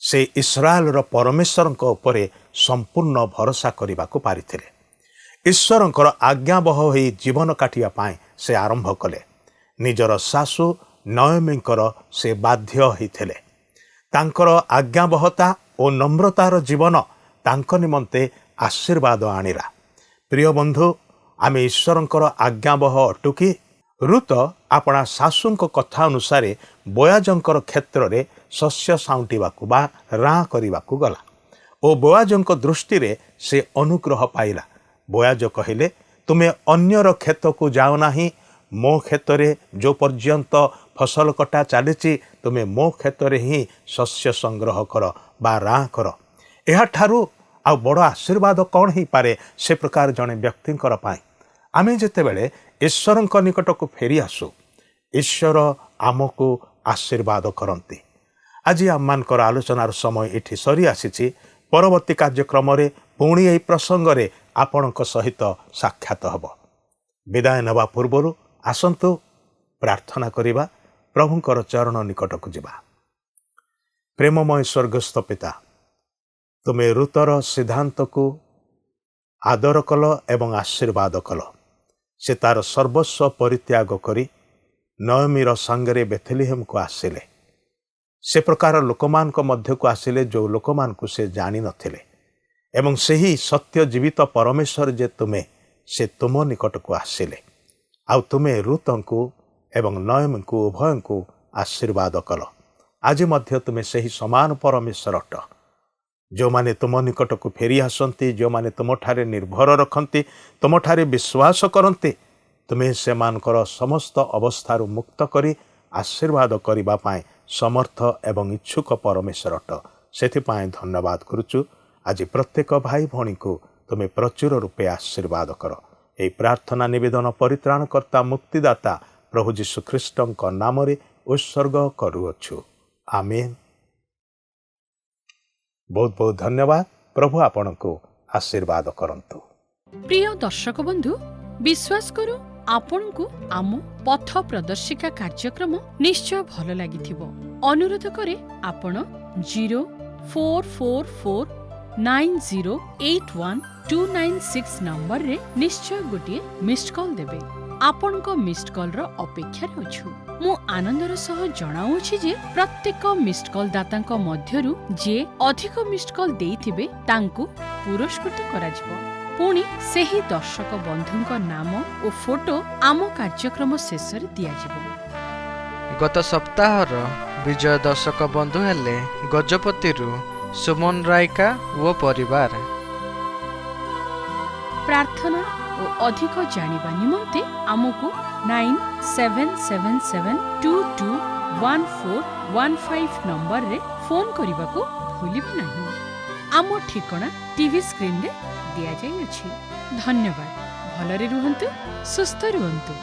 ସେ ଇସ୍ରାଏଲର ପରମେଶ୍ୱରଙ୍କ ଉପରେ ସମ୍ପୂର୍ଣ୍ଣ ଭରସା କରିବାକୁ ପାରିଥିଲେ। ଈଶ୍ୱରଙ୍କର ଆଜ୍ଞାବହ ହୋଇ ଜୀବନ କାଟିବା ପାଇଁ ସେ ଆରମ୍ଭ କଲେ। ନିଜର ଶାଶୁ ନୟୋମିଙ୍କର ସେ ବାଧ୍ୟ ହୋଇଥିଲେ। ତାଙ୍କର ଆଜ୍ଞାବହତା ଓ ନମ୍ରତାର ଜୀବନ ତାଙ୍କ ନିମନ୍ତେ ଆଶୀର୍ବାଦ ଆଣିଲା। ପ୍ରିୟ ବନ୍ଧୁ, ଆମେ ଈଶ୍ୱରଙ୍କର ଆଜ୍ଞାବହ ଅଟୁ କି? ରୁତ ଆପଣା ଶାଶୁଙ୍କ କଥା ଅନୁସାରେ ବୋଆଜଙ୍କର କ୍ଷେତ୍ରରେ ଶସ୍ୟ ସାଉଁଟିବାକୁ ବା ରାଁ କରିବାକୁ ଗଲା ଓ ବୋଆଜଙ୍କ ଦୃଷ୍ଟିରେ ସେ ଅନୁଗ୍ରହ ପାଇଲା। ବୋଆଜ କହିଲେ, ତୁମେ ଅନ୍ୟର କ୍ଷେତକୁ ଯାଅ ନାହିଁ, ମୋ କ୍ଷେତରେ ଯେଉଁ ପର୍ଯ୍ୟନ୍ତ ଫସଲ କଟା ଚାଲିଛି ତୁମେ ମୋ କ୍ଷେତରେ ହିଁ ଶସ୍ୟ ସଂଗ୍ରହ କର ବା ରାଁ କର। ଏହାଠାରୁ ଆଉ ବଡ଼ ଆଶୀର୍ବାଦ କ'ଣ ହେଇପାରେ ସେ ପ୍ରକାର ଜଣେ ବ୍ୟକ୍ତିଙ୍କର ପାଇଁ? ଆମେ ଯେତେବେଳେ ଈଶ୍ୱରଙ୍କ ନିକଟକୁ ଫେରି ଆସୁ, ଈଶ୍ୱର ଆମକୁ ଆଶୀର୍ବାଦ କରନ୍ତି। ଆଜି ଆମମାନଙ୍କର ଆଲୋଚନାର ସମୟ ଏଠି ସରି ଆସିଛି। ପରବର୍ତ୍ତୀ କାର୍ଯ୍ୟକ୍ରମରେ ପୁଣି ଏହି ପ୍ରସଙ୍ଗରେ ଆପଣଙ୍କ ସହିତ ସାକ୍ଷାତ ହେବ। ବିଦାୟ ନେବା ପୂର୍ବରୁ ଆସନ୍ତୁ ପ୍ରାର୍ଥନା କରିବା, ପ୍ରଭୁଙ୍କର ଚରଣ ନିକଟକୁ ଯିବା। ପ୍ରେମମୟ ସ୍ୱର୍ଗସ୍ଥ ପିତା, ତୁମେ ରୁତର ସିଦ୍ଧାନ୍ତକୁ ଆଦର କଲ ଏବଂ ଆଶୀର୍ବାଦ କଲ। ସେ ତାର ସର୍ବସ୍ୱ ପରିତ୍ୟାଗ କରି ନୟୋମିର ସାଙ୍ଗରେ ବେଥେଲିହେମକୁ ଆସିଲେ। ସେ ପ୍ରକାର ଲୋକମାନଙ୍କ ମଧ୍ୟକୁ ଆସିଲେ ଯେଉଁ ଲୋକମାନଙ୍କୁ ସେ ଜାଣିନଥିଲେ ଏବଂ ସେହି ସତ୍ୟ ଜୀବିତ ପରମେଶ୍ୱର ଯେ ତୁମେ, ସେ ତୁମ ନିକଟକୁ ଆସିଲେ ଆଉ ତୁମେ ରୁତଙ୍କୁ ଏବଂ ନୟୋମିଙ୍କୁ ଉଭୟଙ୍କୁ ଆଶୀର୍ବାଦ କଲ। ଆଜି ମଧ୍ୟ ତୁମେ ସେହି ସମାନ ପରମେଶ୍ୱର ଅଟ। ଯେଉଁମାନେ ତୁମ ନିକଟକୁ ଫେରି ଆସନ୍ତି, ଯେଉଁମାନେ ତୁମଠାରେ ନିର୍ଭର ରଖନ୍ତି, ତୁମଠାରେ ବିଶ୍ୱାସ କରନ୍ତି, ତୁମେ ସେମାନଙ୍କର ସମସ୍ତ ଅବସ୍ଥାରୁ ମୁକ୍ତ କରି ଆଶୀର୍ବାଦ କରିବା ପାଇଁ ସମର୍ଥ ଏବଂ ଇଚ୍ଛୁକ ପରମେଶ୍ୱର ଅଟ। ସେଥିପାଇଁ ଧନ୍ୟବାଦ କରୁଛୁ। ଆଜି ପ୍ରତ୍ୟେକ ଭାଇ ଭଉଣୀଙ୍କୁ ତୁମେ ପ୍ରଚୁର ରୂପେ ଆଶୀର୍ବାଦ କର। ଏହି ପ୍ରାର୍ଥନା ନିବେଦନ ପରିତ୍ରାଣକର୍ତ୍ତା ମୁକ୍ତିଦାତା ପ୍ରଭୁ ଯୀଶୁଖ୍ରୀଷ୍ଟଙ୍କ ନାମରେ ଉତ୍ସର୍ଗ କରୁଅଛୁ। ଆମେନ୍। ବହୁତ ବହୁତ ଧନ୍ୟବାଦ। ପ୍ରଭୁ ଆପଣଙ୍କୁ ଆଶୀର୍ବାଦ କରନ୍ତୁ। প্রিয় দর্শক বন্ধু, বিশ্বাস করু ଆପଣଙ୍କୁ ଆମ ପଥ ପ୍ରଦର୍ଶିକା କାର୍ଯ୍ୟକ୍ରମ ନିଶ୍ଚୟ ଭଲ ଲାଗିଥିବ। ଅନୁରୋଧ କରେ ଆପଣ 044490812996 ନମ୍ବରରେ ନିଶ୍ଚୟ ଗୋଟିଏ ମିସ୍ଡ କଲ୍ ଦେବେ। ଆପଣଙ୍କ ମିସ୍ଡ କଲ୍ର ଅପେକ୍ଷାରେ ଅଛୁ। ମୁଁ ଆନନ୍ଦର ସହ ଜଣାଉଛି ଯେ ପ୍ରତ୍ୟେକ ମିସ୍ଡ କଲ୍ ଦାତାଙ୍କ ମଧ୍ୟରୁ ଯିଏ ଅଧିକ ମିସ୍ଡ କଲ୍ ଦେଇଥିବେ ତାଙ୍କୁ ପୁରସ୍କୃତ କରାଯିବ। ପୁଣି ସେହି ଦର୍ଶକ ବନ୍ଧୁଙ୍କ ନାମ ଓ ଫଟୋ ଆମ କାର୍ଯ୍ୟକ୍ରମ ଶେଷରେ ଦିଆଯିବ। ଗତ ସପ୍ତାହର ବିଜୟ ଦର୍ଶକ ବନ୍ଧୁ ହେଲେ ଗଜପତିରୁ ସୁମନ ରାଇକା ଓ ପରିବାର। ପ୍ରାର୍ଥନା ଓ ଅଧିକ ଜାଣିବା ନିମନ୍ତେ ଆମକୁ 9777221415 ନମ୍ବରରେ ଫୋନ୍ କରିବାକୁ ଭୁଲିବେ ନାହିଁ। ଆମ ଠିକଣା ଟିଭି ସ୍କ୍ରିନରେ ଦିଆଯାଇଅଛି। ଧନ୍ୟବାଦ। ଭଲରେ ରୁହନ୍ତୁ, ସୁସ୍ଥ ରୁହନ୍ତୁ।